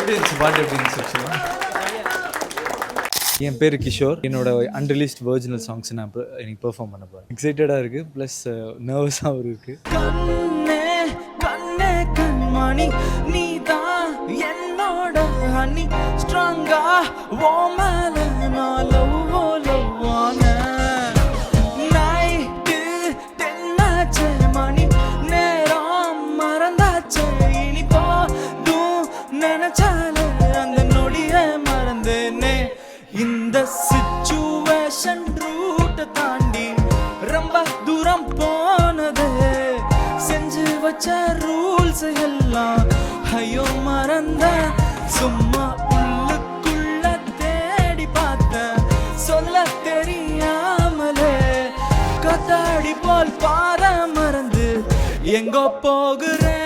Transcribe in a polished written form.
எப்படி இருந்துச்சு பாட்டு? எப்படி இருந்துச்சு ஆக்சுவலாக? என் பேர் கிஷோர். என்னோட அன்ரிலீஸ்ட் ஒரிஜினல் சாங்ஸ் நான் எனக்கு பெர்ஃபார்ம் பண்ண போகிறேன். எக்ஸைட்டடாக இருக்குது, ப்ளஸ் நர்வஸாகவும் இருக்குது. கண்ணே கண்ணே கண்மணி நீ தான் என்னோட ஹனி, ஸ்ட்ராங்கா ஓ மேல நான் லவ்வான நைட்டு தென்னாச்சே மணி, நேரம் மறந்தாச்சே இனி போதும் நினைச்சாலே அந்த நொடியை மறந்தேனே. இந்த சிச்சுவேஷன் ரூட்டை தாண்டி ரொம்ப தூரம் போனதே, செஞ்சு வச்ச ரூல்ஸ் எல்லாம் ஐயோ மறந்த, சும்மா உள்ளுக்குள்ள தேடி பார்த்த சொல்ல தெரியாமலே கத்தாடி போல் பாத மறந்து எங்கோ போகிறேன்.